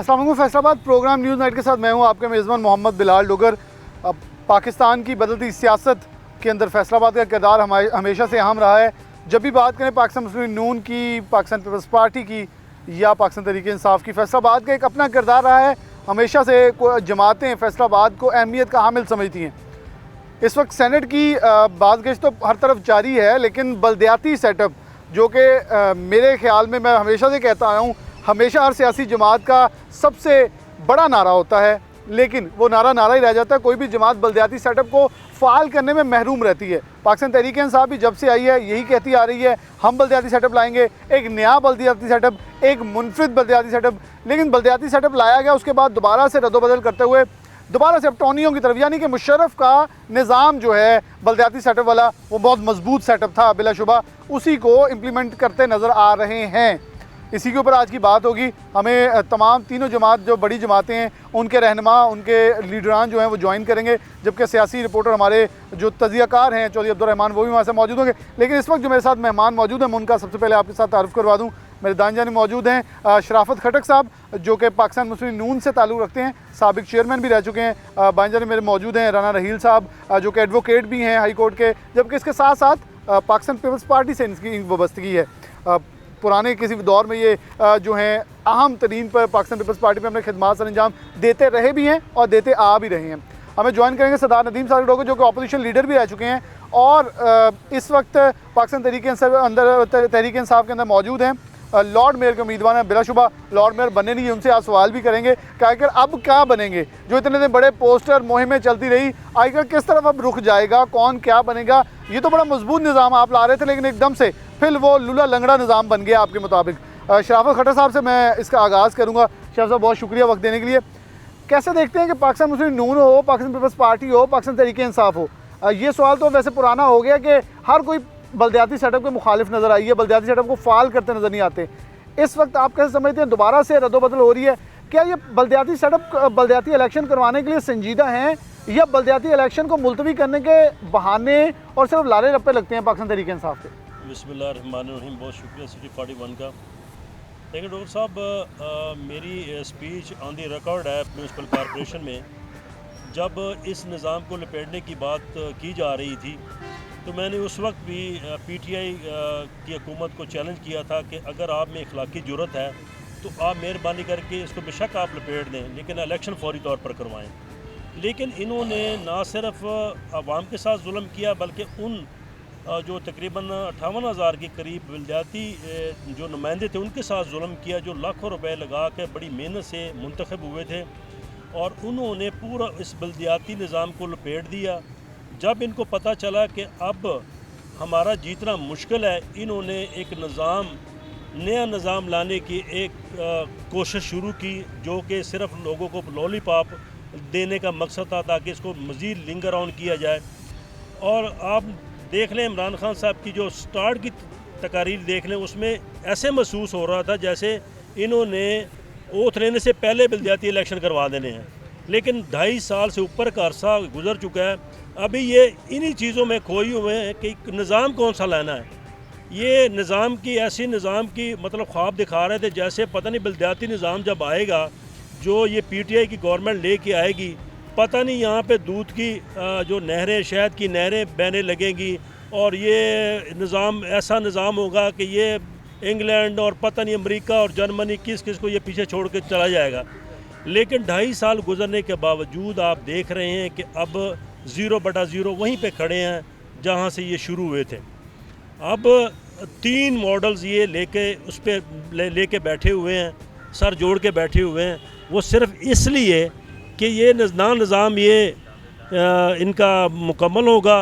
अस्सलाम वालेकुम। Faisalabad programme news night के साथ मैं हूं आपके मेज़बान मोहम्मद बिलाल डोगर। अब पाकिस्तान की बदलती सियासत के अंदर फैसलाबाद का किरदार हमेशा से अहम रहा है। जब भी बात करें पाकिस्तान मुस्लिम लीग नून की, पाकिस्तान पीपल्स पार्टी की या पाकिस्तान तहरीक इंसाफ की, फैसलाबाद का एक अपना किरदार रहा है। हमेशा से जमातें फैसलाबाद को अहमियत का हामिल समझती हैं। इस वक्त सेनेट की बातगश तो हर तरफ जारी है, लेकिन बल्दियाती सेटअप जो कि मेरे ख्याल में, मैं हमेशा से कहता आया हूँ, हमेशा हर सियासी जमात का सबसे बड़ा नारा होता है, लेकिन वो नारा ही रह जाता है। कोई भी जमात बल्दियाती सेटअप को फ़ाल करने में महरूम रहती है। पाकिस्तान तहरीक इंसाफ भी जब से आई है यही कहती आ रही है, हम बल्दियाती सेटअप लाएंगे, एक नया बल्दियाती सेटअप, एक मुनफरिद बल्दियाती सेटअप। लेकिन बल्दियाती सेटअप लाया गया, उसके बाद दोबारा से रद्दोबदल करते हुए दोबारा से अब टोनियों की तरफ, यानी कि मुशर्रफ का निज़ाम जो है बल्दियाती सेटअप वाला, वो बहुत मजबूत सेटअप था बिलाशुबा, उसी को इम्प्लीमेंट करते नज़र आ रहे हैं। इसी के ऊपर आज की बात होगी। हमें तमाम तीनों जमात, जो बड़ी जमातें हैं, उनके रहनुमा, उनके लीडरान जो हैं वो ज्वाइन करेंगे, जबकि सियासी रिपोर्टर हमारे जो तजियाकार हैं चौधरी अब्दुर्रहमान, वो भी वहाँ से मौजूद होंगे। लेकिन इस वक्त जो मेरे साथ मेहमान मौजूद हैं, मैं उनका सबसे पहले आपके साथ तारुफ करवा दूँ। मेरे दान जानी मौजूद हैं शराफत खटक साहब, जो कि पाकिस्तान मुस्लिम नून से ताल्लुक़ रखते हैं, साबिक चेयरमैन भी रह चुके हैं। बाइन जानी मेरे मौजूद हैं राना रहील साहब, जो कि एडवोकेट भी हैं हाई कोर्ट के, जबकि इसके साथ साथ पाकिस्तान पीपल्स पार्टी से इनकी वाबस्तगी है। पुराने किसी दौर में ये जो हैं अहम तरीन पर पाकिस्तान पीपल्स पार्टी में अपने खिदमात सर अंजाम देते रहे भी हैं और देते आ भी रहे हैं। हमें ज्वाइन करेंगे सरदार नदीम सादिक डोगर, जो कि अपोजिशन लीडर भी रह चुके हैं और इस वक्त पाकिस्तान तहरीक इंसाफ के अंदर मौजूद हैं। लॉर्ड मेयर के उम्मीदवार हैं, बिलाशुबा लॉर्ड मेयर बनने नहीं, उनसे आज सवाल भी करेंगे कि आखिर अब क्या बनेंगे। जो इतने दिन बड़े पोस्टर मुहिमें चलती रही, आखिर किस तरफ अब रुख जाएगा, कौन क्या बनेगा। ये तो बड़ा मजबूत निज़ाम आप ला रहे थे, लेकिन एकदम से फिर वो लूला लंगड़ा निज़ाम बन गया आपके मुताबिक। शराफत खट्टर साहब से मैं इसका आगाज़ करूँगा। शराफत साहब, बहुत शुक्रिया वक्त देने के लिए। कैसे देखते हैं कि पाकिस्तान मुस्लिम नून हो, पाकिस्तान पीपल्स पार्टी हो, पाकिस्तान तहरीक इंसाफ हो, ये सवाल तो वैसे पुराना हो गया कि हर कोई बल्दियाती सेटअप के मुखालिफ नज़र आई है, बल्दियाती सेटअप को फ़ाल करते नज़र नहीं आते। इस वक्त आप कैसे समझते हैं दोबारा से रद्दोबदल हो रही है? क्या ये बल्दियाती सेटअप बल्दियाती इलेक्शन करवाने के लिए संजीदा हैं, या बल्दियाती इलेक्शन को मुलतवी करने के बहाने और सिर्फ लारे रप्पे लगते हैं पाकिस्तान तहरीक इंसाफ के? बिस्मिल्लाहिर्रहमानिर्रहीम। बहुत शुक्रिया सिटी 41 का। लेकिन डॉक्टर साहब, मेरी स्पीच ऑन दी रिकॉर्ड है म्यूनसिपल कॉरपोरेशन में। जब इस निज़ाम को लपेटने की बात की जा रही थी, तो मैंने उस वक्त भी पीटीआई की हुकूमत को चैलेंज किया था कि अगर आप में इखलाकी जुर्रत है तो आप मेहरबानी करके इसको बेशक आप लपेट दें, लेकिन इलेक्शन फौरी तौर पर करवाएं। लेकिन इन्होंने ना सिर्फ आवाम के साथ जुल्म किया, बल्कि उन जो तकरीबन 58,000 के करीब बल्दियाती जो नुमाइंदे थे उनके साथ जुल्म किया, जो लाखों रुपए लगा के बड़ी मेहनत से मुंतखब हुए थे, और उन्होंने पूरा इस बल्दियाती निज़ाम को लपेट दिया। जब इनको पता चला कि अब हमारा जीतना मुश्किल है, इन्होंने एक नया निज़ाम लाने की एक कोशिश शुरू की, जो कि सिर्फ लोगों को लॉलीपॉप देने का मकसद था ताकि इसको मज़ीद लिंगर ऑन किया जाए। और आप देख लें इमरान खान साहब की जो स्टार्ट की तकारीर देख लें, उसमें ऐसे महसूस हो रहा था जैसे इन्होंने ओथ लेने से पहले बल्दियाती इलेक्शन करवा देने हैं। लेकिन 2.5 साल से ऊपर का अरसा गुजर चुका है, अभी ये इन्हीं चीज़ों में खोए हुए हैं कि निज़ाम कौन सा लाना है। ये निज़ाम की ऐसी निज़ाम की मतलब ख्वाब दिखा रहे थे जैसे पता नहीं बल्दियाती निज़ाम जब आएगा, जो ये पीटीआई की गवर्नमेंट लेके आएगी, पता नहीं यहाँ पे दूध की जो नहरें, शहद की नहरें बहने लगेंगी, और ये निज़ाम ऐसा निज़ाम होगा कि ये इंग्लैंड और पता नहीं अमेरिका और जर्मनी किस किस को ये पीछे छोड़ के चला जाएगा। लेकिन 2.5 साल गुजरने के बावजूद आप देख रहे हैं कि अब 0/0 वहीं पे खड़े हैं जहाँ से ये शुरू हुए थे। अब 3 मॉडल्स ये लेके उस पर लेके बैठे हुए हैं, सर जोड़ के बैठे हुए हैं। वो सिर्फ इसलिए कि ये ना निज़ाम ये इनका मुकम्मल होगा,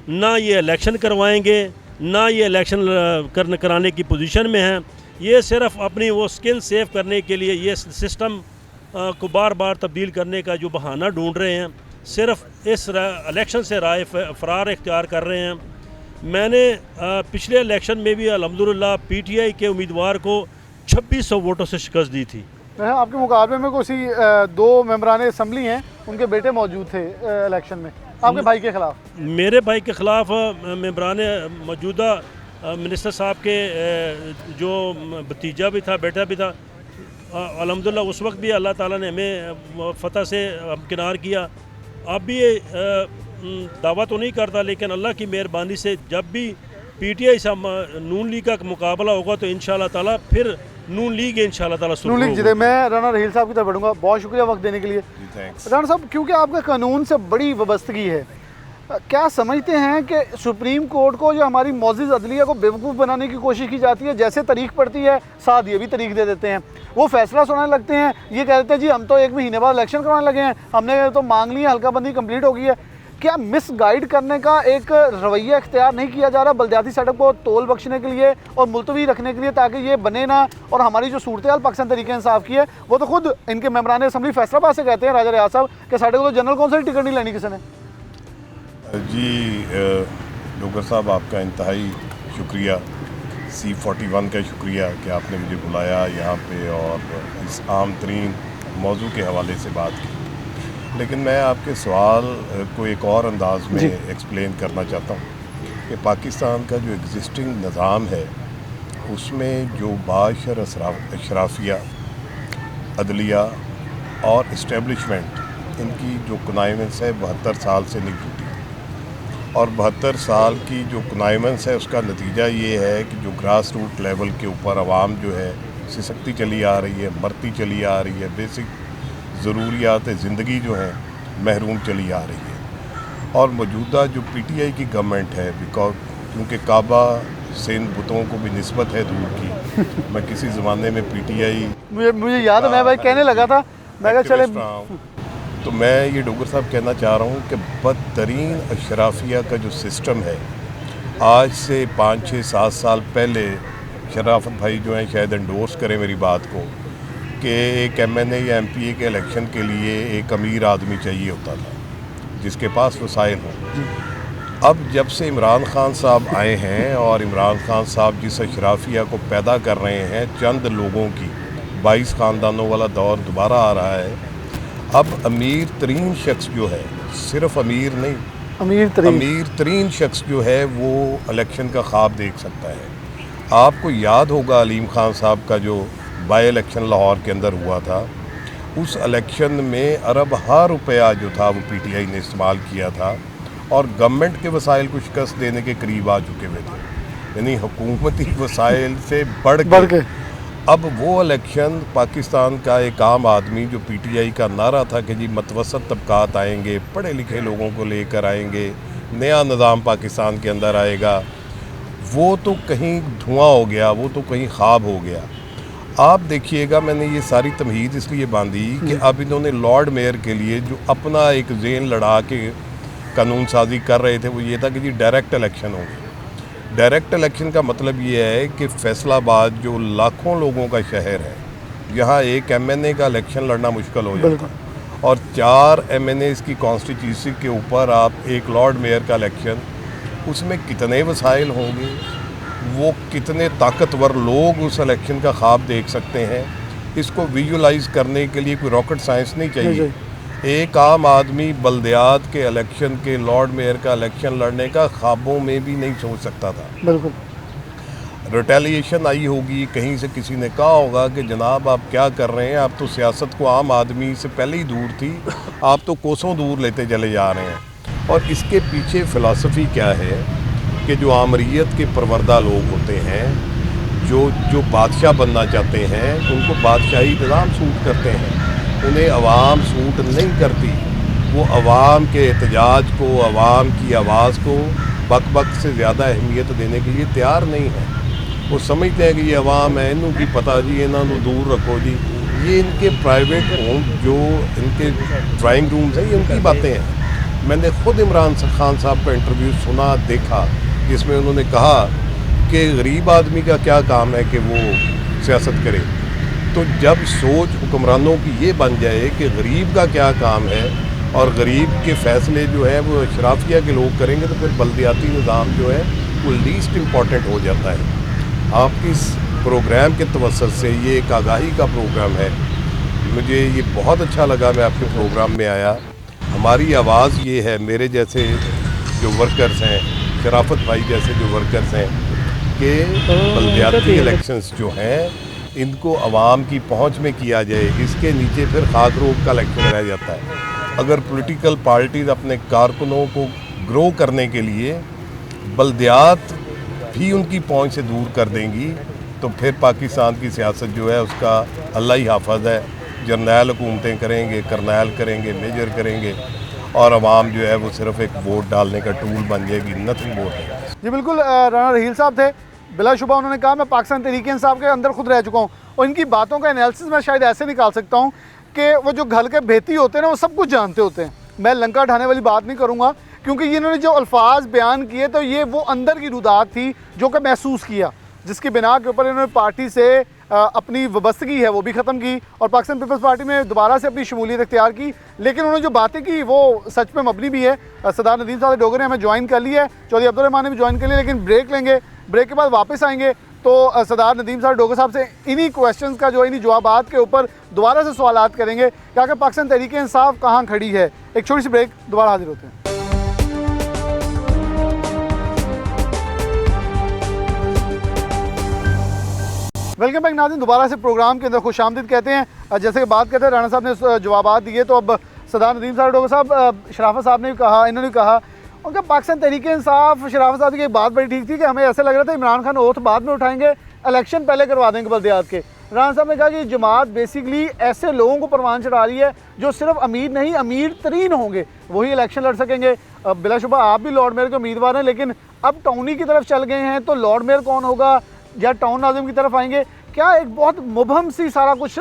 ना ये इलेक्शन करवाएंगे, ना ये इलेक्शन कराने की पोजीशन में हैं। ये सिर्फ अपनी वो स्किन सेव करने के लिए ये सिस्टम को बार बार तब्दील करने का जो बहाना ढूंढ रहे हैं, सिर्फ इस इलेक्शन से राय फरार इख्तियार कर रहे हैं। मैंने पिछले इलेक्शन में भी अल्हम्दुलिल्लाह पीटीआई के उम्मीदवार को 2600 वोटों से शिकस्त दी थी। आपके मुकाबले में कुछ 2 मेंबरान असम्बली हैं, उनके बेटे मौजूद थे इलेक्शन में आपके भाई के ख़िलाफ़। मेरे भाई के ख़िलाफ़ मेंबरान मौजूदा मिनिस्टर साहब के जो भतीजा भी था, बेटा भी था, अल्हम्दुलिल्लाह उस वक्त भी अल्लाह ताला ने हमें फ़तह से किनार किया। अब भी ये दावा तो नहीं करता, लेकिन अल्लाह की मेहरबानी से जब भी PTI से नून लीग का मुकाबला होगा तो इंशाल्लाह ताला फिर नून लीग इंशाल्लाह ताला नून लीग जीते। मैं राना रहील साहब की तरफ बढ़ूंगा। बहुत शुक्रिया वक्त देने के लिए। राना साहब, क्योंकि आपका कानून से बड़ी वाबस्तगी है, क्या समझते हैं कि सुप्रीम कोर्ट को जो हमारी मौजूद अदलिया को बेवकूफ़ बनाने की कोशिश की जाती है, जैसे तारीख पड़ती है साथ ये भी तारीख दे देते हैं, वो फैसला सुनाने लगते हैं, ये कह देते हैं जी हम तो 1 महीने बाद इलेक्शन करवाने लगे हैं, हमने तो मांग ली है, हल्काबंदी कंप्लीट हो गई है। क्या मिस गाइड करने का एक रवैया इख्तियार नहीं किया जा रहा बल्दियाती सेटअप को तोल बख्शने के लिए और मुलतवी रखने के लिए, ताकि ये बने ना, और हमारी जो सूरत हाल पाकिस्तान तरीके इंसाफ की है, वो तो खुद इनके मेम्बरान असम्बली फैसलाबाद से कहते हैं राजा रियाज साहब कि साढ़े को तो जनरल कौंसिल टिकट नहीं लेनी किसी ने। जी डोगर साहब, आपका इंतहाई शुक्रिया, C41 का शुक्रिया कि आपने मुझे बुलाया यहाँ पे और इस आम तरीन मौजू के हवाले से बात की। लेकिन मैं आपके सवाल को एक और अंदाज में एक्सप्लेन करना चाहता हूँ कि पाकिस्तान का जो एग्जिस्टिंग निज़ाम है उसमें जो बाशर अशराफिया, अदलिया और इस्टेब्लिशमेंट, इनकी जो कनाइमेंस है 72 साल से नहीं टूटी, और 72 साल की जो कनाइमेंस है उसका नतीजा ये है कि जो ग्रास रूट लेवल के ऊपर आवाम जो है सिसकती चली आ रही है, मरती चली आ रही है, बेसिक ज़रूरियात ज़िंदगी जो है महरूम चली आ रही है। और मौजूदा जो PTI की गवर्नमेंट है, क्योंकि काबा सिंध बुतों को भी निस्बत है दूर की, मैं किसी ज़माने में PTI मुझे याद है, मैं भाई कहने लगा था, मैं कहा चले, तो मैं ये डोगर साहब कहना चाह रहा हूँ कि बदतरीन अशराफिया का जो सिस्टम है, आज से 5, 6, 7 साल पहले शराफत भाई जो हैं शायद एंडोर्स करें मेरी बात को, कि एक MNA या MPA के इलेक्शन के लिए एक अमीर आदमी चाहिए होता था जिसके पास वसाइल हों। अब जब से इमरान खान साहब आए हैं और इमरान खान साहब जिस अशराफिया को पैदा कर रहे हैं, चंद लोगों की 22 ख़ानदानों वाला दौर दोबारा आ रहा है। अब अमीर तरीन शख्स जो है, सिर्फ अमीर नहीं, अमीर तरीन शख्स जो है वो इलेक्शन का ख्वाब देख सकता है। आपको याद होगा अलीम खान साहब का जो बाई इलेक्शन लाहौर के अंदर हुआ था, उस इलेक्शन में अरब रुपया जो था वो PTI ने इस्तेमाल किया था और गवर्नमेंट के वसाइल को शिकस्त देने के करीब आ चुके हुए थे, यानी हुकूमती वसाइल से बढ़ के। अब वो इलेक्शन पाकिस्तान का एक आम आदमी जो PTI का नारा था कि जी मतवसत तबकात आएंगे, पढ़े लिखे लोगों को लेकर आएंगे, नया निज़ाम पाकिस्तान के अंदर आएगा, वो तो कहीं धुआं हो गया, वो तो कहीं ख्वाब हो गया। आप देखिएगा, मैंने ये सारी तमहीद इसलिए बांधी कि अब इन्होंने लॉर्ड मेयर के लिए जो अपना एक ज़ेन लड़ा के कानून साजी कर रहे थे वो ये था कि जी डायरेक्ट इलेक्शन होंगे। डायरेक्ट इलेक्शन का मतलब ये है कि फैसलाबाद जो लाखों लोगों का शहर है, यहाँ एक MNA का इलेक्शन लड़ना मुश्किल हो जाता है और 4 MNAs की कॉन्स्टिट्यूंसी के ऊपर आप एक लॉर्ड मेयर का इलेक्शन, उसमें कितने वसाइल होंगे, वो कितने ताकतवर लोग उस इलेक्शन का ख्वाब देख सकते हैं, इसको विजुलाइज करने के लिए कोई रॉकेट साइंस नहीं चाहिए। एक आम आदमी बल्दियात के इलेक्शन के, लॉर्ड मेयर का इलेक्शन लड़ने का ख्वाबों में भी नहीं सोच सकता था। बिल्कुल रिटेलिएशन आई होगी, कहीं से किसी ने कहा होगा कि जनाब आप क्या कर रहे हैं, आप तो सियासत को आम आदमी से पहले ही दूर थी, आप तो कोसों दूर लेते चले जा रहे हैं। और इसके पीछे फ़िलासफ़ी क्या है कि जो आमरीत के परवरदा लोग होते हैं, जो बादशाह बनना चाहते हैं, उनको बादशाही निज़ाम सूट करते हैं, उन्हें अवाम सूट नहीं करती। वो अवाम के एहतजाज को, अवाम की आवाज़ को बक बक से ज़्यादा अहमियत देने के लिए तैयार नहीं है। वो समझते हैं कि ये अवाम है, इन्हों की पता जी, इन्हों दूर रखो जी, ये इनके प्राइवेट होम, जो इनके ड्राइंग रूम्स हैं, ये उनकी बातें हैं। मैंने ख़ुद इमरान खान साहब का इंटरव्यू सुना, देखा, जिसमें उन्होंने कहा कि गरीब आदमी का क्या काम है कि वो सियासत करे। तो जब सोच हुक्मरानों की ये बन जाए कि गरीब का क्या काम है और गरीब के फ़ैसले जो है वो अशराफिया के लोग करेंगे, तो फिर बल्दियाती निज़ाम जो है वो लीस्ट इम्पॉर्टेंट हो जाता है। आपकी इस प्रोग्राम के तवस्सुत से, ये एक आगाही का प्रोग्राम है, मुझे ये बहुत अच्छा लगा, मैं आपके प्रोग्राम में आया। हमारी आवाज़ ये है, मेरे जैसे जो वर्कर्स हैं, शराफत भाई जैसे जो वर्कर्स हैं, कि बल्दियाती इलेक्शंस जो हैं इनको आवाम की पहुंच में किया जाए, इसके नीचे फिर खाक रोब का इलेक्शन रह जाता है। अगर पॉलिटिकल पार्टीज अपने कारकुनों को ग्रो करने के लिए बल्दियात भी उनकी पहुंच से दूर कर देंगी तो फिर पाकिस्तान की सियासत जो है उसका अल्लाह ही हाफज है। जर्नैल हुकूमतें करेंगे, करनैल करेंगे, मेजर करेंगे और आवाम जो है वो सिर्फ एक वोट डालने का टूल बन जाएगी, नथिंग मोर। जी बिल्कुल, राना रहील साहब थे, बिलाशुबा उन्होंने कहा मैं पाकिस्तान तहरीक इंसाफ के अंदर खुद रह चुका हूँ और इनकी बातों का एनालिसिस मैं शायद ऐसे निकाल सकता हूँ कि वो जो घल के भेती होते हैं ना वो सब कुछ जानते होते हैं। मैं लंका ढाने वाली बात नहीं करूँगा क्योंकि ये इन्होंने जो अल्फाज बयान किए तो ये वो अंदर की रुदात थी जो कि महसूस किया, जिसकी बिना के ऊपर इन्होंने पार्टी से अपनी वाबस्तगी है वो भी ख़त्म की और पाकिस्तान पीपल्स पार्टी में दोबारा से अपनी शमूलियत इख्तियार की। लेकिन उन्होंने जो बातें की वो सच पे मबनी भी है। सरदार नदीम साहब डोगर ने हमें ज्वाइन कर लिया है, चौधरी अब्दुर्रहमान ने भी ज्वाइन कर लिया, लेकिन ब्रेक लेंगे, ब्रेक के बाद वापस आएंगे तो सरदार नदीम साहब डोगर साहब से इन्हीं क्वेश्चंस का जो इन्हीं जवाबात के ऊपर दोबारा से सवालात करेंगे कि आखिर पाकिस्तान तहरीक इंसाफ कहाँ खड़ी है। एक छोटी सी ब्रेक, दोबारा हाजिर होते हैं। वेलकम बैक नाज़रीन, दोबारा से प्रोग्राम के अंदर खुशामदीद कहते हैं। जैसे कि बात करते हैं, राना साहब ने जवाबात दिए तो अब सरदार नदीम साहब डोगर साहब, शराफत साहब ने भी कहा, इन्होंने कहा उनका पाकिस्तान तहरीक इंसाफ, शराफत साहब की एक बात बड़ी ठीक थी कि हमें ऐसा लग रहा था इमरान खान ओथ बाद में उठाएंगे, इलेक्शन पहले करवा देंगे बल्दियात के। राना साहब ने कहा कि जमात बेसिकली ऐसे लोगों को परवान चढ़ा रही है जो सिर्फ अमीर नहीं अमीर तरीन होंगे, वही इलेक्शन लड़ सकेंगे। बिलाशुबा आप भी लॉर्ड मेयर के उम्मीदवार हैं, लेकिन अब टाउनी की तरफ चल गए हैं तो लॉर्ड मेयर कौन होगा या टाउन नाज़िम की तरफ आएंगे? क्या एक बहुत मुबहम सी सारा कुछ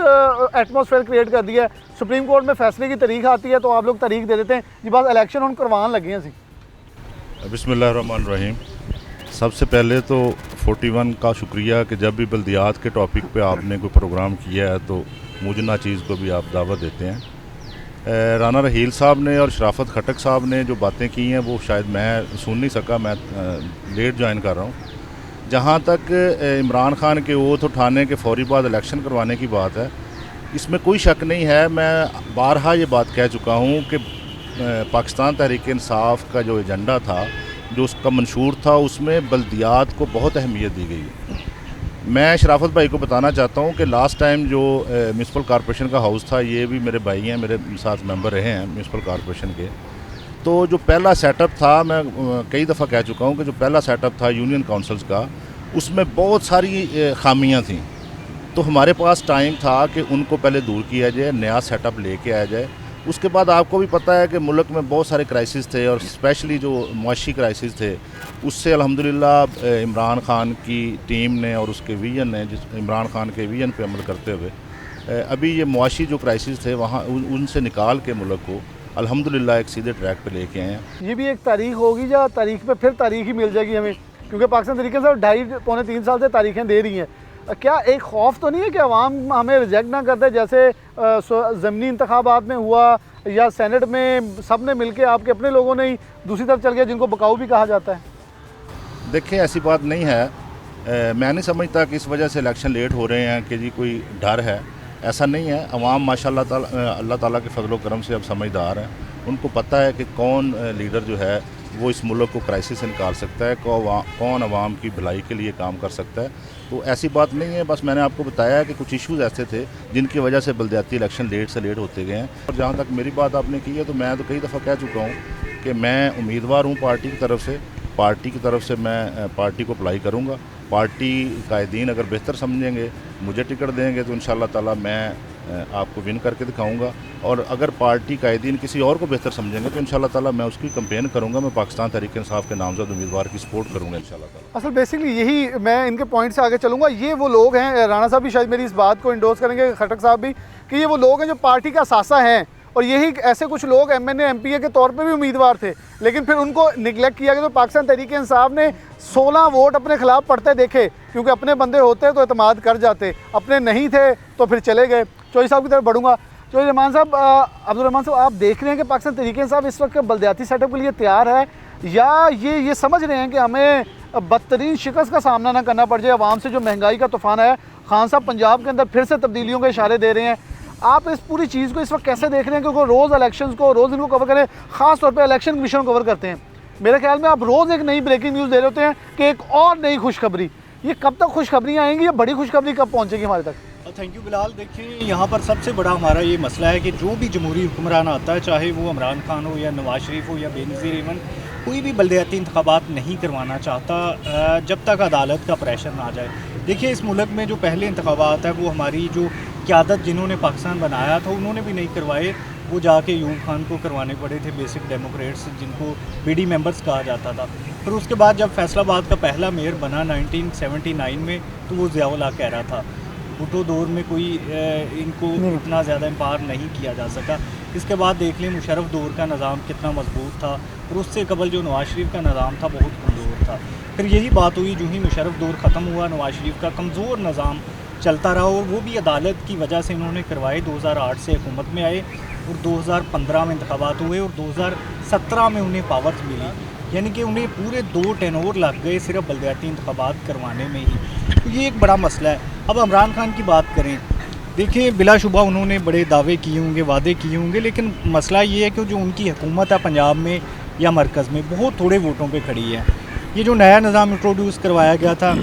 एटमॉस्फेयर क्रिएट कर दिया है। सुप्रीम कोर्ट में फैसले की तारीख आती है तो आप लोग तारीख दे देते हैं, जी बात इलेक्शन हम करवान लगे हैं। बिस्मिल्लाहिर्रहमानिर्रहीम। सबसे पहले तो 41 का शुक्रिया कि जब भी बल्दियात के टॉपिक पे आपने कोई प्रोग्राम किया है तो मुझे नाचीज़ को भी आप दावत देते हैं। राना रहील साहब ने और शराफत खटक साहब ने जो बातें की हैं वो शायद मैं सुन नहीं सका, मैं लेट ज्वाइन कर रहा हूँ। जहाँ तक इमरान खान के ओथ उठाने के फौरी बाद इलेक्शन करवाने की बात है, इसमें कोई शक नहीं है। मैं बारहा ये बात कह चुका हूँ कि पाकिस्तान तहरीक इंसाफ का जो एजेंडा था, जो उसका मंशूर था, उसमें बल्दियात को बहुत अहमियत दी गई। मैं शराफत भाई को बताना चाहता हूँ कि लास्ट टाइम जो म्यूनसिपल कॉरपोरेशन का हाउस था, ये भी मेरे भाई हैं, मेरे साथ मेंबर रहे हैं म्यूनसिपल कॉरपोरेशन के। तो जो पहला सेटअप था, मैं कई दफ़ा कह चुका हूँ कि जो पहला सेटअप था यूनियन काउंसिल्स का, उसमें बहुत सारी खामियां थी। तो हमारे पास टाइम था कि उनको पहले दूर किया जाए, नया सेटअप लेके आया जाए। उसके बाद आपको भी पता है कि मुल्क में बहुत सारे क्राइसिस थे और स्पेशली जो मुआशी क्राइसिस थे, उससे अल्हम्दुलिल्लाह इमरान खान की टीम ने और उसके विजन ने, इमरान खान के विजन पे अमल करते हुए अभी ये मुआशी जो क्राइसिस थे वहाँ उनसे निकाल के मुल्क को अल्हम्दुलिल्लाह एक सीधे ट्रैक पे लेके आए हैं। ये भी एक तारीख होगी या तारीख पे फिर तारीख ही मिल जाएगी हमें, क्योंकि पाकिस्तान तरीके से 2.5-3 साल से तारीखें दे रही हैं। क्या एक खौफ तो नहीं है कि अवाम हमें रिजेक्ट ना कर दे, जैसे ज़मीनी इंतखाबात में हुआ या सेनेट में सब ने मिल के आपके अपने लोगों ने ही दूसरी तरफ चल गया, जिनको बकाऊ भी कहा जाता है? देखिए, ऐसी बात नहीं है। मैं नहीं समझता कि इस वजह से इलेक्शन लेट हो रहे हैं कि जी कोई डर है, ऐसा नहीं है। अवाम माशाल्लाह अल्लाह ताला के फजल करम से अब समझदार हैं, उनको पता है कि कौन लीडर जो है वो इस मुल्क को क्राइसिस से निकाल सकता है, कौन अवाम की भलाई के लिए काम कर सकता है। तो ऐसी बात नहीं है, बस मैंने आपको बताया कि कुछ इश्यूज़ ऐसे थे जिनकी वजह से बल्दियाती इलेक्शन लेट से लेट होते गए हैं। और जहाँ तक मेरी बात आपने की है, तो मैं तो कई दफ़ा कह चुका हूँ कि मैं उम्मीदवार हूँ पार्टी की तरफ से मैं पार्टी को अप्लाई करूँगा। पार्टी कायदीन अगर बेहतर समझेंगे, मुझे टिकट देंगे तो इंशाल्लाह ताला मैं आपको विन करके दिखाऊंगा, और अगर पार्टी कायदीन किसी और को बेहतर समझेंगे तो इंशाल्लाह ताला मैं उसकी कैंपेन करूंगा। मैं पाकिस्तान तहरीक इंसाफ के नामजद उम्मीदवार की सपोर्ट करूंगा इंशाल्लाह ताला। असल बेसिकली यही मैं इनके पॉइंट से आगे चलूँगा। ये वो लोग हैं, राना साहब भी शायद मेरी इस बात को इंडोर्स करेंगे, खटक साहब भी, कि ये वो लोग हैं जो पार्टी का सासा हैं, और यही ऐसे कुछ लोग MNA MPA के तौर पे भी उम्मीदवार थे, लेकिन फिर उनको निगलेक्ट किया गया। तो पाकिस्तान तहरीक इंसाफ ने 16 वोट अपने खिलाफ पड़ते देखे, क्योंकि अपने बंदे होते तो एतमाद कर जाते, अपने नहीं थे तो फिर चले गए। चौधरी साहब की तरफ बढ़ूंगा। चौधरी रहमान साहब, अब्दुल रहमान साहब, आप देख रहे हैं कि पाकिस्तान तहरीक इंसाफ इस वक्त बल्दियाती सेटअप के लिए तैयार है, या ये समझ रहे हैं कि हमें बदतरीन शिकस्त का सामना ना करना पड़ जाए? आवाम से जो महंगाई का तूफान है, खान साहब पंजाब के अंदर फिर से तब्दीलियों के इशारे दे रहे हैं। आप इस पूरी चीज़ को इस वक्त कैसे देख रहे हैं? क्योंकि रोज़ इलेक्शंस को रोज़ इनको कवर करें, ख़ास तौर पे इलेक्शन कमीशन कवर करते हैं। मेरे ख्याल में आप रोज़ एक नई ब्रेकिंग न्यूज़ दे रहे होते हैं कि एक और नई खुशखबरी, ये कब तक खुशखबरियाँ आएंगी, ये बड़ी खुशखबरी कब पहुँचेगी हमारे तक? Thank you Bilal. देखिए यहाँ पर सबसे बड़ा हमारा ये मसला है कि जो भी जमहूरी हुक्मरान आता है, चाहे वो इमरान खान हो या नवाज शरीफ हो या बेनज़ीर इवन, कोई भी बलदियाती इंतखाबात नहीं करवाना चाहता जब तक अदालत का प्रेशर ना जाए। देखिए इस मुल्क में जो पहले इंतखाबात है वो हमारी जो क़यादत जिन्होंने पाकिस्तान बनाया था उन्होंने भी नहीं करवाए, वो जाके यूब खान को करवाने पड़े थे, बेसिक डेमोक्रेट्स जिनको बीडी मेंबर्स कहा जाता था। फिर उसके बाद जब फैसलाबाद का पहला मेयर बना 1979 में, तो वो ज़िया उल हक कह रहा था। भुट्टो दौर में कोई इनको इतना ज़्यादा एम्पावर नहीं किया जा सका। इसके बाद देख लें मुशर्रफ दौर का निज़ाम कितना मजबूत था, और उससे कबल जो नवाज शरीफ का निज़ाम था बहुत कमज़ोर था। फिर यही बात हुई, जो ही मुशर्रफ दौर ख़त्म हुआ, नवाज शरीफ का कमज़ोर निज़ाम चलता रहा, और वो भी अदालत की वजह से इन्होंने करवाए। 2008 से हुकूमत में आए और 2015 में इंतखाबात हुए और 2017 में उन्हें पावर्स मिली, यानी कि उन्हें पूरे 2 टेनोर लग गए सिर्फ बलदियाती इंतखाबात करवाने में ही। तो ये एक बड़ा मसला है। अब इमरान खान की बात करें, देखिए बिलाशुबा उन्होंने बड़े दावे किए होंगे, वादे किए होंगे, लेकिन मसला ये है कि जो उनकी हुकूमत है पंजाब में या मरकज़ में बहुत थोड़े वोटों पे खड़ी है। ये जो नया निज़ाम इंट्रोड्यूस करवाया गया था,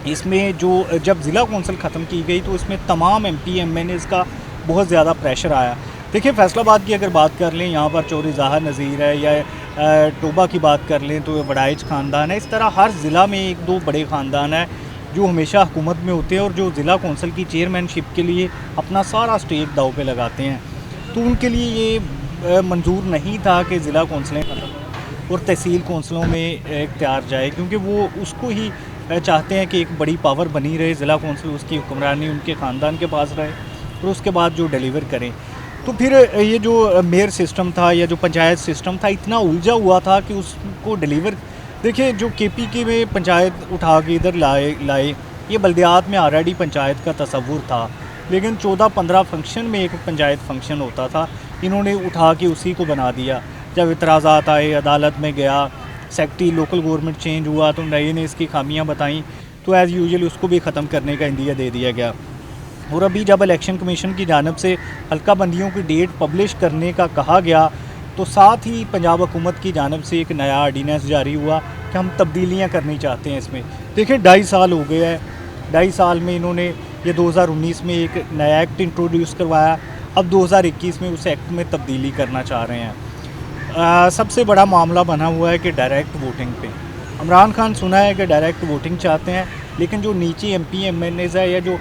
इसमें जो जब ज़िला कौंसिल ख़त्म की गई तो इसमें तमाम MP MNAs का बहुत ज़्यादा प्रेशर आया। देखिए फैसलाबाद की अगर बात कर लें, यहाँ पर चौधरी ज़ाहिर नज़ीर है, या टोबा की बात कर लें तो वड़ाइच ख़ानदान है। इस तरह हर ज़िला में 1-2 बड़े ख़ानदान हैं जो हमेशा हुकूमत में होते हैं और जो ज़िला कौंसिल की चेयरमैनशिप के लिए अपना सारा स्टेक दाव पे लगाते हैं। तो उनके लिए ये मंजूर नहीं था कि ज़िला कौंसिलें और तहसील कौंसिलों में इख्तियार जाए, क्योंकि वो उसको ही चाहते हैं कि एक बड़ी पावर बनी रहे, ज़िला कौंसिल उसकी हुक्मरानी उनके ख़ानदान के पास रहे और उसके बाद जो डिलीवर करें। तो फिर ये जो मेयर सिस्टम था या जो पंचायत सिस्टम था इतना उलझा हुआ था कि उसको डिलीवर, देखिए जो KPK में पंचायत उठा के इधर लाए, ये बल्दियात में ऑलरेडी पंचायत का तसव्वुर था, लेकिन 14-15 फंक्शन में एक पंचायत फंक्शन होता था, इन्होंने उठा के उसी को बना दिया। जब इतराज़ात आए, अदालत में गया, सेक्रेटरी लोकल गवर्नमेंट चेंज हुआ तो नए ने इसकी खामियां बताई, तो एज़ यूजुअल उसको भी ख़त्म करने का इंदिया दे दिया गया। और अभी जब इलेक्शन कमीशन की जानिब से हल्का बंदियों की डेट पब्लिश करने का कहा गया, तो साथ ही पंजाब हुकूमत की जानिब से एक नया ऑर्डीनेंस जारी हुआ कि हम तब्दीलियाँ करनी चाहते हैं इसमें। देखिए 2.5 साल हो गया है, 2.5 साल में इन्होंने ये 2019 में एक नया एक्ट इंट्रोड्यूस करवाया, अब 2021 में उस एक्ट में तब्दीली करना चाह रहे हैं। सबसे बड़ा मामला बना हुआ है कि डायरेक्ट वोटिंग पे इमरान खान सुना है कि डायरेक्ट वोटिंग चाहते हैं, लेकिन जो नीचे MP MNAs है या जो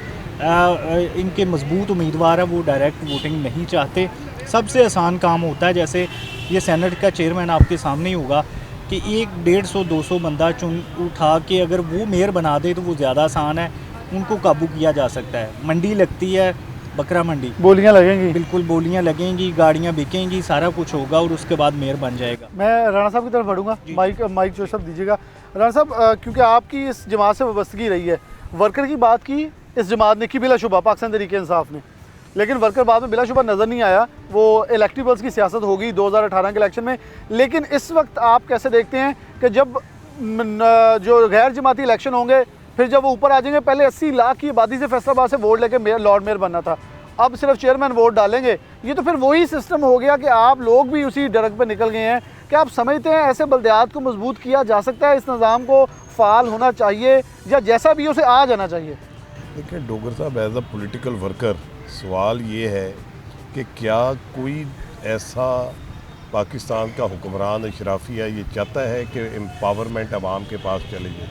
इनके मजबूत उम्मीदवार है वो डायरेक्ट वोटिंग नहीं चाहते। सबसे आसान काम होता है, जैसे ये सेनेट का चेयरमैन आपके सामने ही होगा कि 100-150-200 बंदा चुन उठा के अगर वो मेयर बना दे तो वो ज़्यादा आसान है, उनको काबू किया जा सकता है। मंडी लगती है, बकरा मंडी, बोलियाँ लगेंगी, बिल्कुल बोलियाँ लगेंगी, गाड़ियाँ बिकेंगी, सारा कुछ होगा और उसके बाद मेयर बन जाएगा। मैं राणा साहब की तरफ बढ़ूँगा, माइक जो शब्द दीजिएगा राणा साहब, क्योंकि आपकी इस जमात से वाबस्तगी रही है, वर्कर की बात की इस जमात ने की बिलाशुबा पाकिस्तान तहरीक इंसाफ ने, लेकिन वर्कर बाद में बिलाशुबा नज़र नहीं आया, वो इलेक्टिबल्स की सियासत होगी 2018 के इलेक्शन में। लेकिन इस वक्त आप कैसे देखते हैं कि जब जो गैर जमाती इलेक्शन होंगे, फिर जब वो ऊपर आ जाएंगे, पहले 80 लाख की आबादी से फैसलाबाद से वोट लेके मेयर लॉर्ड मेयर बनना था, अब सिर्फ चेयरमैन वोट डालेंगे, ये तो फिर वही सिस्टम हो गया कि आप लोग भी उसी डरक पर निकल गए हैं। क्या आप समझते हैं ऐसे बल्दियात को मजबूत किया जा सकता है, इस निज़ाम को फ़ाल होना चाहिए या जैसा भी उसे आ जाना चाहिए? देखिए डोगर साहब, एज अ पॉलिटिकल वर्कर सवाल ये है कि क्या कोई ऐसा पाकिस्तान का हुक्मरान अशराफिया ये चाहता है कि एम्पावरमेंट आवाम के पास चले जाए?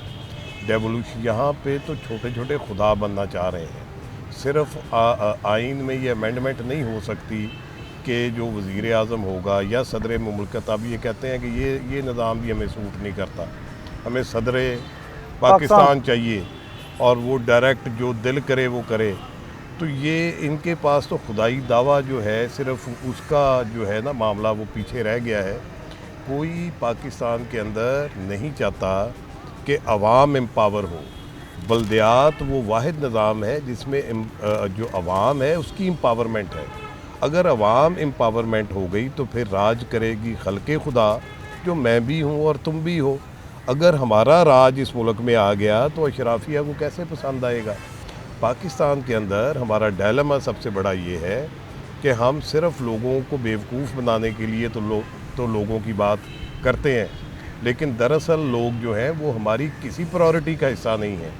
डेवोल्यूशन यहाँ पे तो छोटे छोटे खुदा बनना चाह रहे हैं। सिर्फ आइन में ये अमेंडमेंट नहीं हो सकती कि जो वज़ीर आज़म होगा या सदर मुमलकत, अब ये कहते हैं कि ये निज़ाम भी हमें सूट नहीं करता, हमें सदर पाकिस्तान चाहिए और वो डायरेक्ट जो दिल करे वो करे। तो ये इनके पास तो खुदाई दावा जो है सिर्फ उसका जो है ना मामला वो पीछे रह गया है। कोई पाकिस्तान के अंदर नहीं चाहता कि अवाम एम्पावर हो। बल्दियात वो वाहिद निज़ाम है जिसमें जो अवाम है उसकी एम्पावरमेंट है। अगर अवाम एम्पावरमेंट हो गई तो फिर राज करेगी खल्के खुदा, जो मैं भी हूँ और तुम भी हो। अगर हमारा राज इस मुल्क में आ गया तो अशराफिया को कैसे पसंद आएगा? पाकिस्तान के अंदर हमारा डायलेमा सबसे बड़ा ये है कि हम सिर्फ लोगों को बेवकूफ़ बनाने के लिए तो लोगों की बात करते हैं, लेकिन दरअसल लोग जो हैं वो हमारी किसी प्रायोरिटी का हिस्सा नहीं है।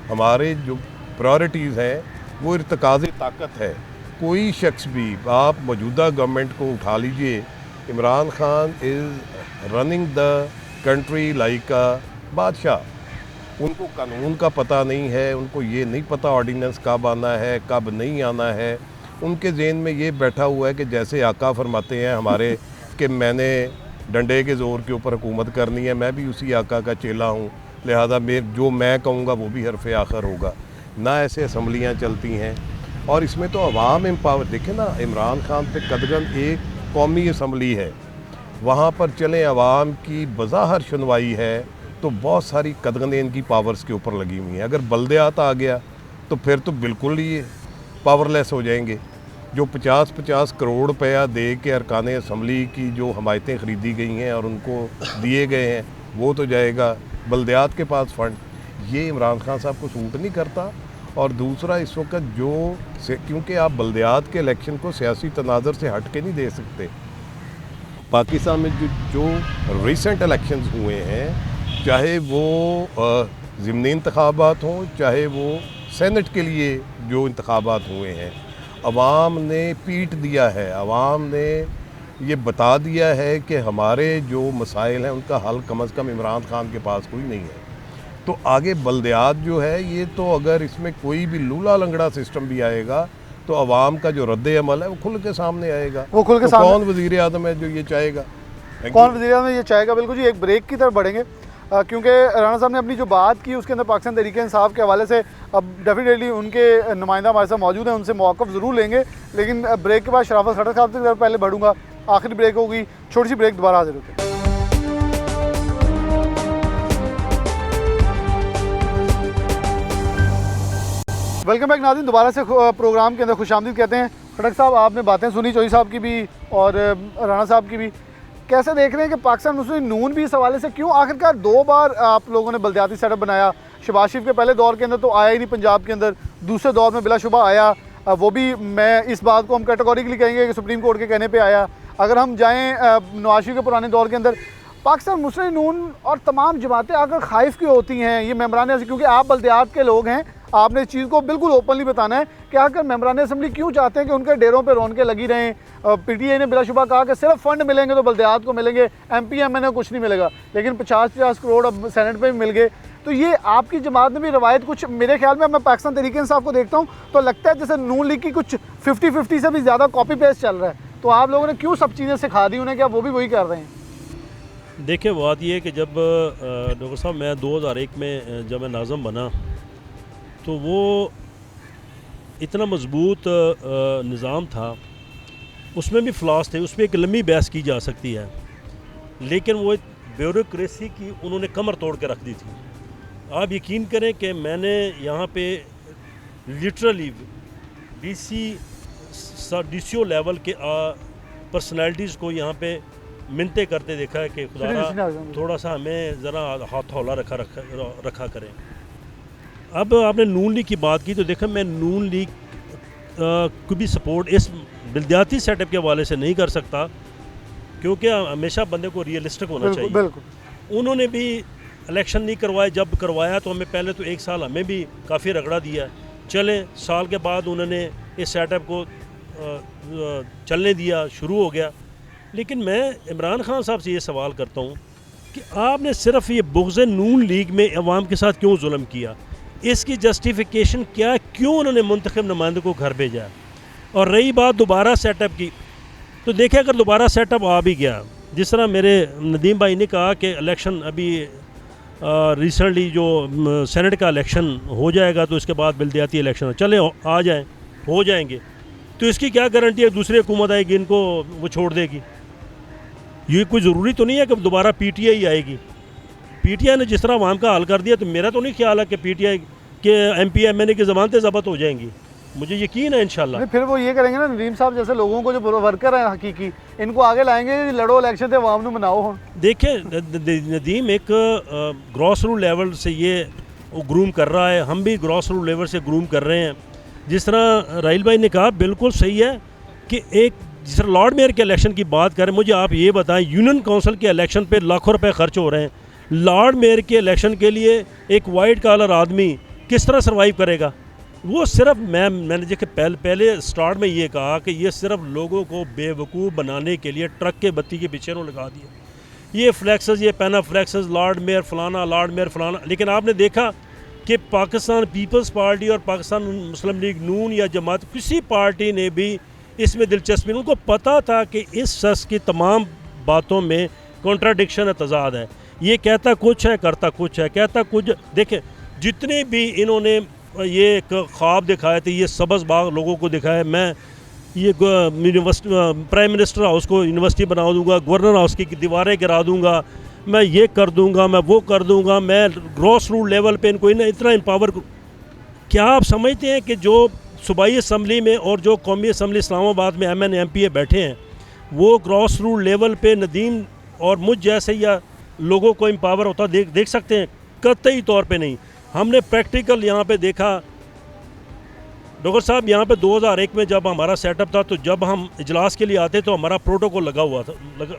हमारे जो प्रायोरिटीज़ हैं वो इर्तकाज़ ताकत है। कोई शख्स भी, आप मौजूदा गवर्नमेंट को उठा लीजिए, Imran Khan is running the country like अ बादशाह। उनको कानून का पता नहीं है, उनको ये नहीं पता ऑर्डिनेंस कब आना है कब नहीं आना है। उनके ज़हन में ये बैठा हुआ है कि जैसे आका फरमाते हैं हमारे कि मैंने डंडे के ज़ोर के ऊपर हुकूमत करनी है, मैं भी उसी आका का चेला हूँ, लिहाजा जो मैं कहूँगा वो भी हरफ आखिर होगा। ना ऐसे असम्बलियाँ चलती हैं। और इसमें तो अवाम एम्पावर, देखें ना, इमरान खान पे कदगन एक कौमी असम्बली है, वहाँ पर चलें, अवाम की बज़ाहिर सुनवाई है, तो बहुत सारी कदगनें इनकी पावर्स के ऊपर लगी हुई हैं। अगर बल्दियात आ गया तो फिर तो बिल्कुल ही पावरलेस हो जाएंगे। जो 50-50 करोड़ रुपया दे के अरकान असम्बली की जो हमायतें ख़रीदी गई हैं और उनको दिए गए हैं, वो तो जाएगा बल्दियात के पास फ़ंड। ये इमरान खान साहब को सूट नहीं करता। और दूसरा, इस वक्त क्योंकि आप बल्दियात के इलेक्शन को सियासी तनाज़र से हट के नहीं दे सकते। पाकिस्तान में जो रिसेंट इलेक्शंस हुए हैं, चाहे वो ज़िमनी इंतखाबात हों, चाहे वो सेनेट के लिए जो इंतखाबात हुए हैं, अवाम ने पीट दिया है, अवाम ने ये बता दिया है कि हमारे जो मसाइल हैं उनका हल कम अज़ कम इमरान खान के पास कोई नहीं है। तो आगे बल्दियात जो है, ये तो अगर इसमें कोई भी लूला लंगड़ा सिस्टम भी आएगा तो अवाम का जो रद्द अमल है वो खुल के सामने आएगा। वो खुल के तो सामने। कौन वज़ीर आज़म है जो ये चाहेगा? कौन वज़ीर-ए-आज़म ये चाहेगा? बिल्कुल जी। एक ब्रेक की तरफ बढ़ेंगे क्योंकि राणा साहब ने अपनी जो बात की उसके अंदर पाकिस्तान तहरीक-ए-इंसाफ के हवाले से अब डेफिनेटली उनके नुमाइंदा हमारे साथ मौजूद हैं, उनसे मौक़िफ़ ज़रूर लेंगे। लेकिन ब्रेक के बाद शराफत खट्टर साहब से पहले बढ़ूँगा, आखिरी ब्रेक होगी, छोटी सी ब्रेक, दोबारा हाजिर होते हैं। वेलकम बैक नाज़रीन, दोबारा से प्रोग्राम के अंदर खुशामदीद कहते हैं। खट्टर साहब, आपने बातें सुनी चौधरी साहब की भी और राणा साहब की भी। कैसे देख रहे हैं कि पाकिस्तान मुस्लिम नून भी इस हवाले से क्यों आखिरकार 2 बार आप लोगों ने बल्दियाती सेटअप बनाया? शहबाज शरीफ के पहले दौर के अंदर तो आया ही नहीं पंजाब के अंदर, दूसरे दौर में बिलाशुबा आया, वो भी मैं इस बात को हम कैटेगोरिकली कहेंगे कि सुप्रीम कोर्ट के कहने पे आया। अगर हम जाएँ नवाज शरीफ के पुराने दौर के अंदर, पाकिस्तान मुस्लिम नून और तमाम जमातें आकर खाइफ क्यों होती हैं ये मेम्बरान असम्बली? क्योंकि आप बल्दियात के लोग हैं, आपने इस चीज़ को बिल्कुल ओपनली बताना है कि आकर मेम्बरान असम्बली क्यों चाहते हैं कि उनके डेरों पे रौनकें लगी रहें। PTI ने बिलाशुबा कहा कि सिर्फ फ़ंड मिलेंगे तो बल्दियात को मिलेंगे, MP MNA को कुछ नहीं मिलेगा, लेकिन 50-50 करोड़ अब सेनेट पे भी मिल गए। तो ये आपकी जमात में भी रवायत कुछ, मेरे ख्याल में, मैं पाकिस्तान तहरीक-ए-इंसाफ को देखता हूँ तो लगता है जैसे नून लीग की कुछ 50-50 से भी ज़्यादा कॉपी पेस्ट चल रहा है। तो आप लोगों ने क्यों सब चीज़ें सिखा दी उन्हें, क्या वो भी वही कर रहे हैं? देखिए, बात ये है कि जब डॉक्टर साहब मैं 2001 में जब मैं नाज़म बना तो वो इतना मजबूत निज़ाम था, उसमें भी फ्लॉस थे, उसमें एक लंबी बहस की जा सकती है, लेकिन वो ब्यूरोक्रेसी की उन्होंने कमर तोड़ के रख दी थी। आप यकीन करें कि मैंने यहाँ पे लिटरली DCO लेवल के पर्सनैलिटीज़ को यहाँ पे मिन्नतें करते देखा है कि खुदा थोड़ा सा हमें ज़रा हाथ हौला रखा करें। अब आपने नून लीग की बात की तो देखा, मैं नून लीग को भी सपोर्ट इस बल्दियाती सेटअप के हवाले से नहीं कर सकता, क्योंकि हमेशा बंदे को रियलिस्टिक होना चाहिए। बिल्कुल। उन्होंने भी इलेक्शन नहीं करवाए, जब करवाया तो हमें पहले तो 1 साल हमें भी काफ़ी रगड़ा दिया, चले साल के बाद उन्होंने इस सेटअप को चलने दिया, शुरू हो गया। लेकिन मैं इमरान खान साहब से ये सवाल करता हूँ कि आपने सिर्फ ये बुग़्ज़ नून लीग में अवाम के साथ क्यों जुल्म किया? इसकी जस्टिफिकेशन क्या, क्यों उन्होंने मुंतखब नुमाइंदों को घर भेजा? और रही बात दोबारा सेटअप की, तो देखें अगर दोबारा सेटअप आ भी गया, जिस तरह मेरे नदीम भाई ने कहा कि इलेक्शन अभी रिसेंटली जो सेनेट का इलेक्शन हो जाएगा तो इसके बाद बल्दियाती इलेक्शन चले आ जाएँ, हो जाएंगे, तो इसकी क्या गारंटी है दूसरी हुकूमत आएगी इनको वो छोड़ देगी? ये कोई ज़रूरी तो नहीं है कि दोबारा PTI ही आएगी। PTI ने जिस तरह अवाम का हल कर दिया, तो मेरा तो नहीं ख्याल है कि PTI के MP MNA की ज़मानतें ज़ब्त हो जाएंगी, मुझे यकीन है इंशाल्लाह। फिर वो ये करेंगे ना, नदीम साहब जैसे लोगों को जो वर्कर हैं हकीकी, इनको आगे लाएंगे, लड़ो इलेक्शन थे अवाम ने मनाओ। देखिए नदीम एक ग्रॉस रूट लेवल से ये ग्रूम कर रहा है, हम भी ग्रॉस रूट लेवल से ग्रूम कर रहे हैं। जिस तरह राहिल भाई ने कहा बिल्कुल सही है कि एक जिस तरह लॉर्ड मेयर के इलेक्शन की बात करें, मुझे आप ये बताएं, यूनियन काउंसिल के इलेक्शन पे लाखों रुपए खर्च हो रहे हैं। लॉर्ड मेयर के इलेक्शन के लिए एक वाइट कॉलर आदमी किस तरह सर्वाइव करेगा? वो सिर्फ मैंने देखिए पहले स्टार्ट में ये कहा कि ये सिर्फ लोगों को बेवकूफ़ बनाने के लिए ट्रक के बत्ती के पीछे उन्होंने लगा दिया। ये फ्लैक्सेस, ये पैना फ्लैक्सेस, लॉर्ड मेयर फलाना। लेकिन आपने देखा कि पाकिस्तान पीपल्स पार्टी और पाकिस्तान मुस्लिम लीग नून या जमात, किसी पार्टी ने भी इसमें दिलचस्पी नहीं। उनको पता था कि इस शख्स की तमाम बातों में कॉन्ट्राडिक्शन है, तजाद है। ये कहता कुछ है, करता कुछ है, कहता कुछ। देखें, जितने भी इन्होंने ये एक ख्वाब दिखाए थे, ये सब्ज़ बाग लोगों को दिखाया, मैं ये यूनिवर्सिटी प्राइम मिनिस्टर हाउस को यूनिवर्सिटी बना दूंगा, गवर्नर हाउस की दीवारें गिरा दूंगा, मैं ये कर दूंगा, मैं वो कर दूंगा, मैं ग्रॉस रूट लेवल पे इनको इतना एम्पावर। क्या आप समझते हैं कि जो सूबाई असम्बली में और जो कौमी असम्बली इस्लामाबाद में MN MPA बैठे हैं, वो ग्रॉस रूट लेवल पे नदीम और मुझ जैसे या लोगों को एम्पावर होता देख सकते हैं? कतई तौर पे नहीं। हमने प्रैक्टिकल यहाँ पे देखा डॉक्टर साहब, यहाँ पे 2001 में जब हमारा सेटअप था, तो जब हम इजलास के लिए आते तो हमारा प्रोटोकॉल लगा हुआ था,